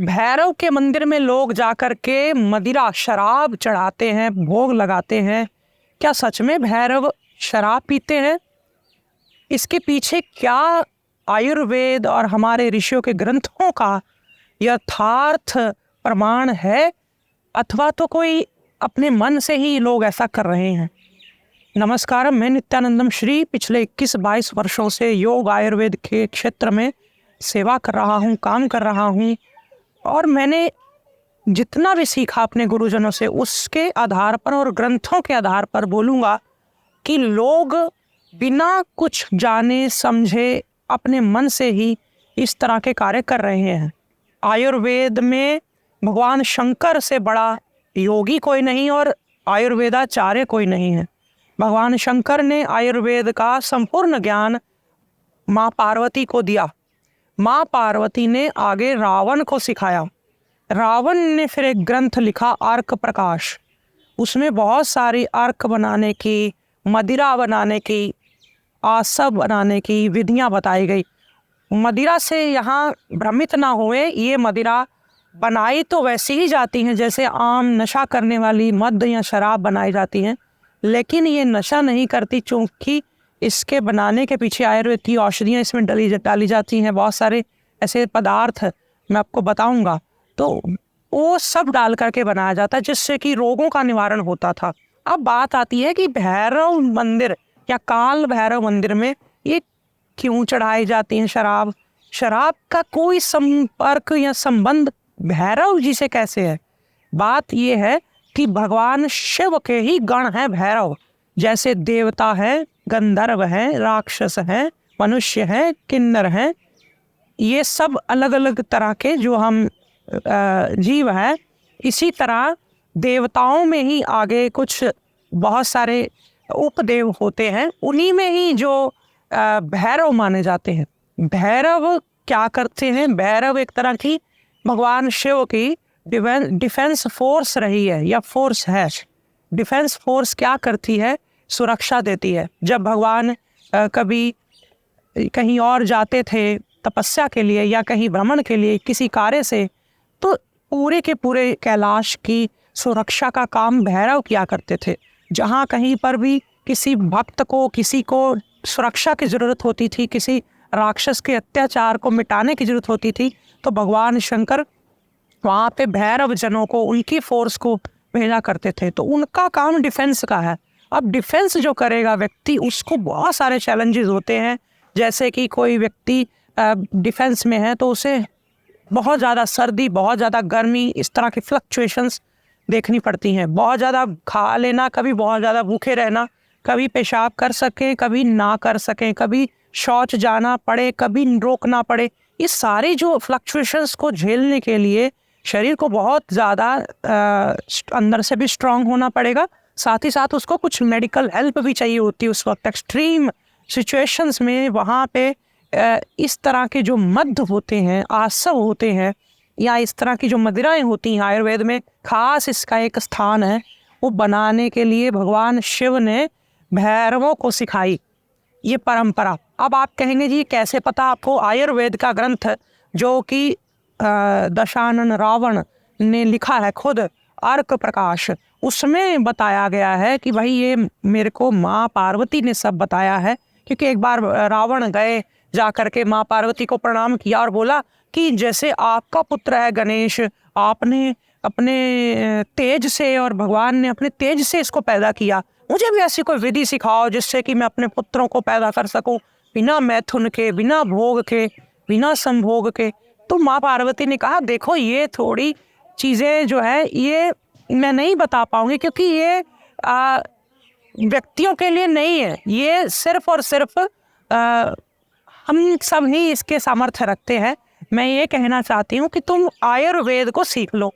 भैरव के मंदिर में लोग जाकर के मदिरा शराब चढ़ाते हैं, भोग लगाते हैं। क्या सच में भैरव शराब पीते हैं? इसके पीछे क्या आयुर्वेद और हमारे ऋषियों के ग्रंथों का यथार्थ प्रमाण है, अथवा तो कोई अपने मन से ही लोग ऐसा कर रहे हैं? नमस्कार, मैं नित्यानंदम श्री पिछले 21-22 वर्षों से योग आयुर्वेद के क्षेत्र में सेवा कर रहा हूँ, काम कर रहा हूँ, और मैंने जितना भी सीखा अपने गुरुजनों से उसके आधार पर और ग्रंथों के आधार पर बोलूँगा कि लोग बिना कुछ जाने समझे अपने मन से ही इस तरह के कार्य कर रहे हैं। आयुर्वेद में भगवान शंकर से बड़ा योगी कोई नहीं और आयुर्वेदाचार्य कोई नहीं है। भगवान शंकर ने आयुर्वेद का संपूर्ण ज्ञान माँ पार्वती को दिया। माँ पार्वती ने आगे रावण को सिखाया। रावण ने फिर एक ग्रंथ लिखा अर्क प्रकाश। उसमें बहुत सारी अर्क बनाने की, मदिरा बनाने की, आसव बनाने की विधियां बताई गई। मदिरा से यहाँ भ्रमित ना हुए, ये मदिरा बनाई तो वैसी ही जाती हैं जैसे आम नशा करने वाली मद या शराब बनाई जाती हैं, लेकिन ये नशा नहीं करती, क्योंकि इसके बनाने के पीछे आयुर्वेद की औषधियाँ इसमें डाली जाती हैं। बहुत सारे ऐसे पदार्थ मैं आपको बताऊंगा, तो वो सब डाल करके बनाया जाता है जिससे कि रोगों का निवारण होता था। अब बात आती है कि भैरव मंदिर या काल भैरव मंदिर में ये क्यों चढ़ाई जाती हैं शराब? शराब का कोई संपर्क या संबंध भैरव जी से कैसे है? बात ये है कि भगवान शिव के ही गण हैं भैरव। जैसे देवता हैं, गंधर्व हैं, राक्षस हैं, मनुष्य हैं, किन्नर हैं, ये सब अलग अलग तरह के जो हम जीव हैं। इसी तरह देवताओं में ही आगे कुछ बहुत सारे उपदेव होते हैं, उन्हीं में ही जो भैरव माने जाते हैं। भैरव क्या करते हैं? भैरव एक तरह की भगवान शिव की डिफेंस फोर्स रही है या फोर्स है। डिफेंस फोर्स क्या करती है? सुरक्षा देती है। जब भगवान कभी कहीं और जाते थे तपस्या के लिए या कहीं भ्रमण के लिए किसी कार्य से, तो पूरे के पूरे कैलाश की सुरक्षा का काम भैरव किया करते थे। जहाँ कहीं पर भी किसी भक्त को, किसी को सुरक्षा की ज़रूरत होती थी, किसी राक्षस के अत्याचार को मिटाने की ज़रूरत होती थी, तो भगवान शंकर वहाँ पे भैरव जनों को, उनकी फोर्स को भेजा करते थे। तो उनका काम डिफेंस का है। अब डिफेंस जो करेगा व्यक्ति, उसको बहुत सारे चैलेंजेस होते हैं। जैसे कि कोई व्यक्ति डिफेंस में है तो उसे बहुत ज़्यादा सर्दी, बहुत ज़्यादा गर्मी, इस तरह की फ्लक्चुएशंस देखनी पड़ती हैं। बहुत ज़्यादा खा लेना, कभी बहुत ज़्यादा भूखे रहना, कभी पेशाब कर सकें, कभी ना कर सकें, कभी शौच जाना पड़े, कभी रोकना पड़े। इस सारी जो फ्लक्चुएशंस को झेलने के लिए शरीर को बहुत ज़्यादा अंदर से भी स्ट्रांग होना पड़ेगा। साथ ही साथ उसको कुछ मेडिकल हेल्प भी चाहिए होती है उस वक्त। एक्सट्रीम सिचुएशंस में वहाँ पे इस तरह के जो मद्य होते हैं, आसव होते हैं, या इस तरह की जो मदिराएं होती हैं, आयुर्वेद में खास इसका एक स्थान है। वो बनाने के लिए भगवान शिव ने भैरवों को सिखाई ये परंपरा। अब आप कहेंगे जी कैसे पता आपको? आयुर्वेद का ग्रंथ जो कि दशानन रावण ने लिखा है खुद, अर्क प्रकाश, उसमें बताया गया है कि भाई ये मेरे को माँ पार्वती ने सब बताया है। क्योंकि एक बार रावण गए, जा करके माँ पार्वती को प्रणाम किया और बोला कि जैसे आपका पुत्र है गणेश, आपने अपने तेज से और भगवान ने अपने तेज से इसको पैदा किया, मुझे भी ऐसी कोई विधि सिखाओ जिससे कि मैं अपने पुत्रों को पैदा कर सकूं बिना मैथुन के, बिना भोग के, बिना संभोग के। तो माँ पार्वती ने कहा देखो ये थोड़ी चीज़ें जो है ये मैं नहीं बता पाऊंगी, क्योंकि ये व्यक्तियों के लिए नहीं है, ये सिर्फ और सिर्फ हम सब ही इसके सामर्थ्य रखते हैं। मैं ये कहना चाहती हूँ कि तुम आयुर्वेद को सीख लो,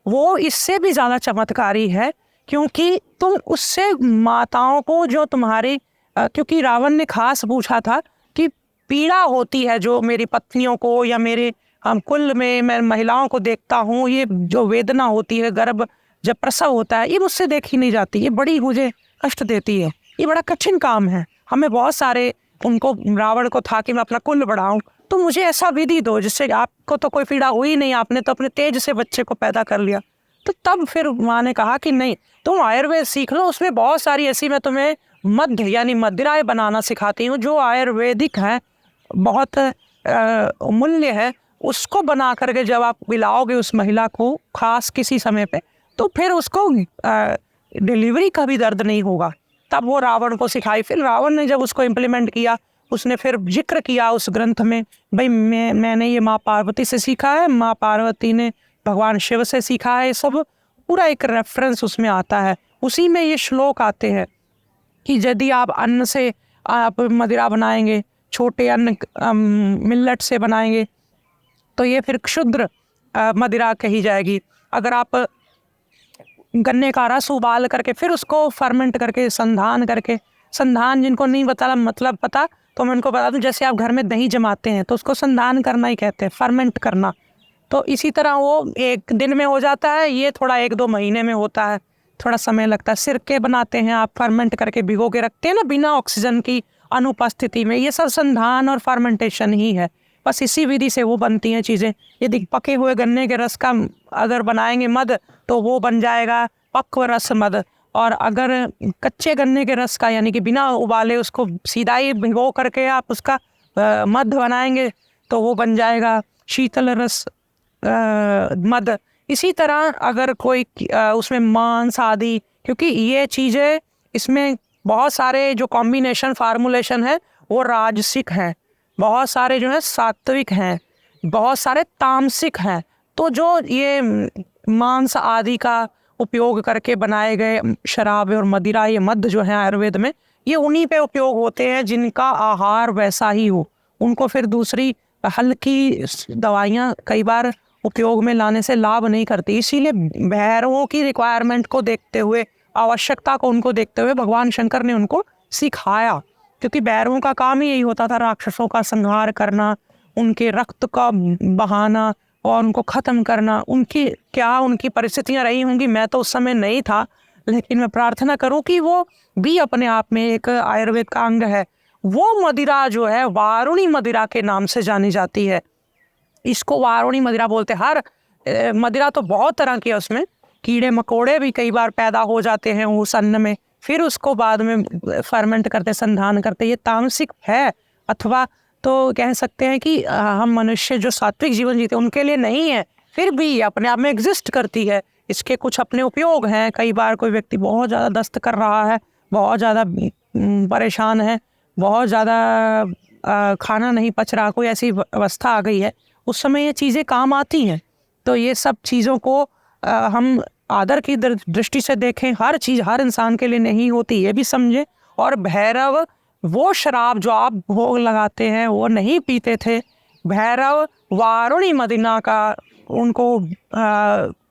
वो इससे भी ज़्यादा चमत्कारी है, क्योंकि तुम उससे माताओं को जो तुम्हारी क्योंकि रावण ने खास पूछा था कि पीड़ा होती है जो मेरी पत्नियों को या मेरे कुल में मैं महिलाओं को देखता हूँ, ये जो वेदना होती है गर्भ जब प्रसव होता है, ये मुझसे देखी नहीं जाती, ये बड़ी मुझे कष्ट देती है, ये बड़ा कठिन काम है। हमें बहुत सारे उनको रावण को था कि मैं अपना कुल बढ़ाऊं, तो मुझे ऐसा विधि दो जिससे आपको तो कोई पीड़ा हुई नहीं, आपने तो अपने तेज से बच्चे को पैदा कर लिया। तो तब फिर माँ ने कहा कि नहीं, तुम आयुर्वेद सीख लो, उसमें बहुत सारी ऐसी मैं तुम्हें मद्य यानी मदिराएं बनाना सिखाती हूँ जो आयुर्वेदिक है, बहुत मूल्य है। उसको बना करके जब आप पिलाओगे उस महिला को खास किसी समय पे, तो फिर उसको डिलीवरी का भी दर्द नहीं होगा। तब वो रावण को सिखाई। फिर रावण ने जब उसको इम्प्लीमेंट किया, उसने फिर जिक्र किया उस ग्रंथ में, भाई मैंने ये माँ पार्वती से सीखा है, माँ पार्वती ने भगवान शिव से सीखा है। सब पूरा एक रेफरेंस उसमें आता है। उसी में ये श्लोक आते हैं कि यदि आप अन्न से आप मदिरा बनाएंगे, छोटे अन्न मिल्लेट से बनाएंगे, तो ये फिर क्षुद्र मदिरा कही जाएगी। अगर आप गन्ने का रस उबाल करके फिर उसको फर्मेंट करके संधान जिनको नहीं बता मतलब पता, तो मैं उनको बता दूं, जैसे आप घर में दही जमाते हैं तो उसको संधान करना ही कहते हैं, फर्मेंट करना। तो इसी तरह वो एक दिन में हो जाता है, ये थोड़ा 1-2 महीने में होता है, थोड़ा समय लगता है। सिरके बनाते हैं आप फर्मेंट करके भिगो के रखते हैं ना बिना ऑक्सीजन की अनुपस्थिति में, ये सब संधान और फर्मेंटेशन ही है। बस इसी विधि से वो बनती हैं चीज़ें। यदि पके हुए गन्ने के रस का अगर बनाएंगे मद, तो वो बन जाएगा पक्व रस मद। और अगर कच्चे गन्ने के रस का यानी कि बिना उबाले उसको सीधा ही भिगो करके आप उसका मद बनाएंगे, तो वो बन जाएगा शीतल रस मद। इसी तरह अगर कोई उसमें मांस आदि, क्योंकि ये चीज़ें इसमें बहुत सारे जो कॉम्बिनेशन फार्मूलेशन है वो राजसिक हैं, बहुत सारे जो है सात्विक हैं, बहुत सारे तामसिक हैं। तो जो ये मांस आदि का उपयोग करके बनाए गए शराब और मदिरा, ये मद्य जो है आयुर्वेद में, ये उन्हीं पे उपयोग होते हैं जिनका आहार वैसा ही हो। उनको फिर दूसरी हल्की दवाइयाँ कई बार उपयोग में लाने से लाभ नहीं करती। इसीलिए भैरवों की रिक्वायरमेंट को देखते हुए, आवश्यकता को उनको देखते हुए भगवान शंकर ने उनको सिखाया, क्योंकि भैरवों का काम ही यही होता था, राक्षसों का संहार करना, उनके रक्त का बहाना और उनको ख़त्म करना। उनकी परिस्थितियाँ रही होंगी, मैं तो उस समय नहीं था, लेकिन मैं प्रार्थना करूं कि वो भी अपने आप में एक आयुर्वेद का अंग है। वो मदिरा जो है वारुणी मदिरा के नाम से जानी जाती है। इसको वारुणी मदिरा बोलते हैं। हर मदिरा तो बहुत तरह की है, उसमें कीड़े मकोड़े भी कई बार पैदा हो जाते हैं उस अन्न में, फिर उसको बाद में फर्मेंट करते, संधान करते। ये तामसिक है, अथवा तो कह सकते हैं कि हम मनुष्य जो सात्विक जीवन जीते उनके लिए नहीं है, फिर भी अपने आप में एग्जिस्ट करती है। इसके कुछ अपने उपयोग हैं। कई बार कोई व्यक्ति बहुत ज़्यादा दस्त कर रहा है, बहुत ज़्यादा परेशान है, बहुत ज़्यादा खाना नहीं पच रहा, कोई ऐसी अवस्था आ गई है, उस समय ये चीज़ें काम आती हैं। तो ये सब चीज़ों को हम आदर की दृष्टि से देखें। हर चीज़ हर इंसान के लिए नहीं होती, ये भी समझें। और भैरव वो शराब जो आप भोग लगाते हैं वो नहीं पीते थे। भैरव वारुणी मदिरा का उनको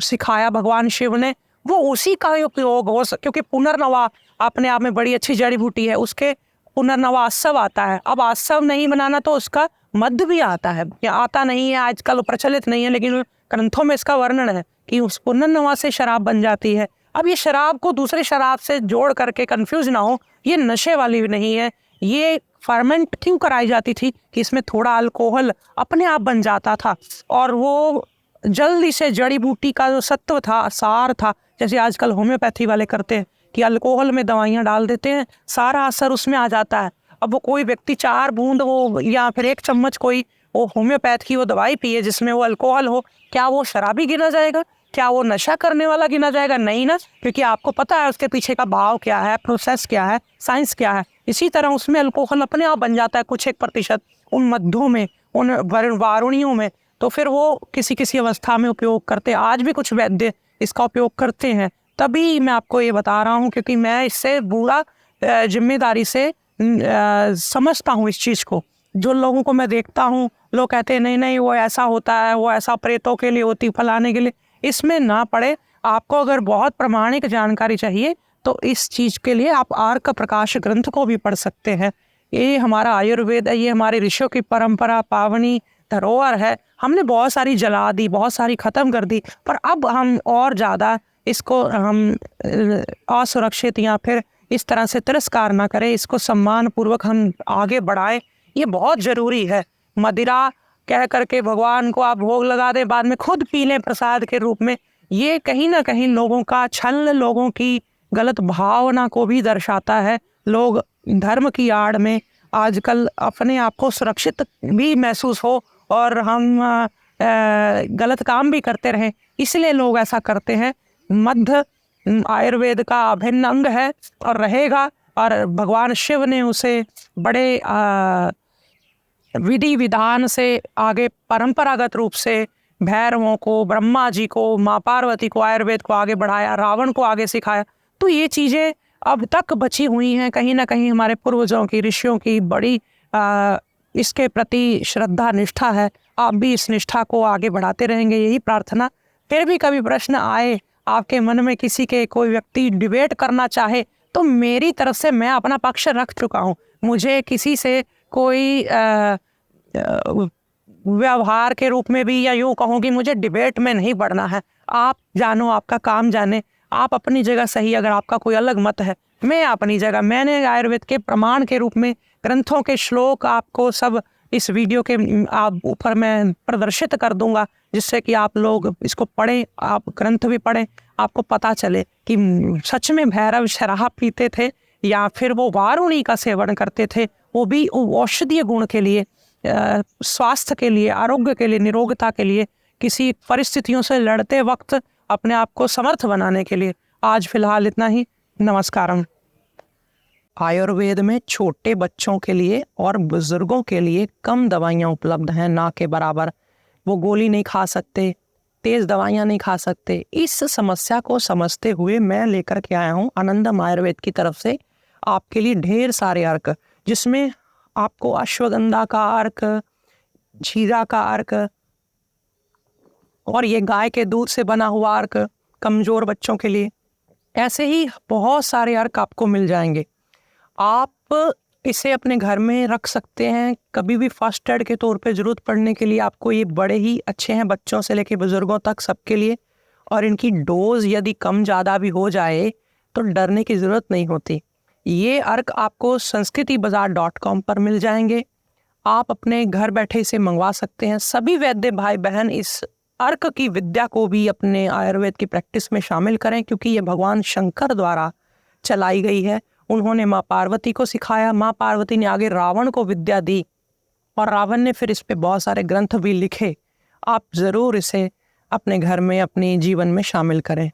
सिखाया भगवान शिव ने, वो उसी का उपयोग हो क्योंकि पुनर्नवा अपने आप में बड़ी अच्छी जड़ी बूटी है, उसके पुनर्नवा आसव आता है। अब आसव नहीं बनाना तो उसका मद्य भी आता है, या आता नहीं है आजकल, प्रचलित नहीं है, लेकिन ग्रंथों में इसका वर्णन है कि उस पुनर्नवा से शराब बन जाती है। अब ये शराब को दूसरे शराब से जोड़ करके कंफ्यूज ना हो, ये नशे वाली भी नहीं है। ये फर्मेंट क्यों कराई जाती थी कि इसमें थोड़ा अल्कोहल अपने आप बन जाता था, और वो जल्दी से जड़ी बूटी का जो सत्व था, सार था, जैसे आजकल होम्योपैथी वाले करते हैं कि अल्कोहल में दवाइयाँ डाल देते हैं, सारा असर उसमें आ जाता है। अब वो कोई व्यक्ति 4 बूंद वो या फिर 1 चम्मच कोई वो होम्योपैथ की वो दवाई पिए जिसमें वो अल्कोहल हो, क्या वो शराबी गिना जाएगा? क्या वो नशा करने वाला गिना जाएगा? नहीं ना, क्योंकि आपको पता है उसके पीछे का भाव क्या है, प्रोसेस क्या है, साइंस क्या है। इसी तरह उसमें अल्कोहल अपने आप बन जाता है कुछ 1% उन मद्धों में, उन वारुणियों में। तो फिर वो किसी किसी अवस्था में उपयोग करते, आज भी कुछ वैद्य इसका उपयोग करते हैं। तभी मैं आपको ये बता रहा हूँ क्योंकि मैं इससे पूरा जिम्मेदारी से समझता हूँ इस चीज़ को। जो लोगों को मैं देखता हूँ, लोग कहते हैं नहीं नहीं वो ऐसा होता है, वो ऐसा प्रेतों के लिए होती, फलाने के लिए, इसमें ना पड़े। आपको अगर बहुत प्रामाणिक जानकारी चाहिए तो इस चीज़ के लिए आप आर्क प्रकाश ग्रंथ को भी पढ़ सकते हैं। ये हमारा आयुर्वेद है, ये हमारे ऋषियों की परंपरा, पावनी धरोहर है। हमने बहुत सारी जला दी, बहुत सारी ख़त्म कर दी, पर अब हम और ज़्यादा इसको हम असुरक्षित या फिर इस तरह से तिरस्कार ना करें, इसको सम्मान पूर्वक हम आगे बढ़ाएं। ये बहुत ज़रूरी है। मदिरा कह करके भगवान को आप भोग लगा दें, बाद में खुद पी लें प्रसाद के रूप में। ये कहीं ना कहीं लोगों का छल, लोगों की गलत भावना को भी दर्शाता है। लोग धर्म की आड़ में आजकल अपने आप को सुरक्षित भी महसूस हो और हम गलत काम भी करते रहें, इसलिए लोग ऐसा करते हैं। मद्य आयुर्वेद का अभिन्न अंग है और रहेगा, और भगवान शिव ने उसे बड़े विधि विधान से आगे परंपरागत रूप से भैरवों को, ब्रह्मा जी को, माँ पार्वती को, आयुर्वेद को आगे बढ़ाया, रावण को आगे सिखाया। तो ये चीज़ें अब तक बची हुई हैं। कहीं ना कहीं हमारे पूर्वजों की, ऋषियों की बड़ी इसके प्रति श्रद्धा निष्ठा है। आप भी इस निष्ठा को आगे बढ़ाते रहेंगे, यही प्रार्थना। फिर भी कभी प्रश्न आए आपके मन में, किसी के कोई व्यक्ति डिबेट करना चाहे, तो मेरी तरफ से मैं अपना पक्ष रख चुका हूँ। मुझे किसी से कोई व्यवहार के रूप में भी, या यूँ कहूँ कि मुझे डिबेट में नहीं बढ़ना है। आप जानो, आपका काम जाने, आप अपनी जगह सही। अगर आपका कोई अलग मत है, मैं अपनी जगह। मैंने आयुर्वेद के प्रमाण के रूप में ग्रंथों के श्लोक आपको सब इस वीडियो के आप ऊपर मैं प्रदर्शित कर दूंगा, जिससे कि आप लोग इसको पढ़ें, आप ग्रंथ भी पढ़ें, आपको पता चले कि सच में भैरव शराब पीते थे या फिर वो वारुणी का सेवन करते थे, वो भी औषधीय गुण के लिए, स्वास्थ्य के लिए, आरोग्य के लिए, निरोगता के लिए, किसी परिस्थितियों से लड़ते वक्त अपने आप को समर्थ बनाने के लिए। आज फिलहाल इतना ही। नमस्कारम। आयुर्वेद में छोटे बच्चों के लिए और बुजुर्गों के लिए कम दवाइयाँ उपलब्ध हैं, ना के बराबर। वो गोली नहीं खा सकते, तेज दवाइयाँ नहीं खा सकते। इस समस्या को समझते हुए मैं लेकर के आया हूँ आनंदम आयुर्वेद की तरफ से आपके लिए ढेर सारे अर्क, जिसमें आपको अश्वगंधा का अर्क, जीरा का अर्क, और ये गाय के दूध से बना हुआ अर्क कमजोर बच्चों के लिए, ऐसे ही बहुत सारे अर्क आपको मिल जाएंगे। आप इसे अपने घर में रख सकते हैं, कभी भी फर्स्ट एड के तौर पे ज़रूरत पड़ने के लिए। आपको ये बड़े ही अच्छे हैं, बच्चों से लेकर बुजुर्गों तक सबके लिए। और इनकी डोज यदि कम ज़्यादा भी हो जाए तो डरने की ज़रूरत नहीं होती। ये अर्क आपको संस्कृतिबाजार.com पर मिल जाएंगे। आप अपने घर बैठे इसे मंगवा सकते हैं। सभी वैद्य भाई बहन इस अर्क की विद्या को भी अपने आयुर्वेद की प्रैक्टिस में शामिल करें, क्योंकि ये भगवान शंकर द्वारा चलाई गई है। उन्होंने माँ पार्वती को सिखाया, माँ पार्वती ने आगे रावण को विद्या दी, और रावण ने फिर इस पे बहुत सारे ग्रंथ भी लिखे। आप ज़रूर इसे अपने घर में, अपने जीवन में शामिल करें।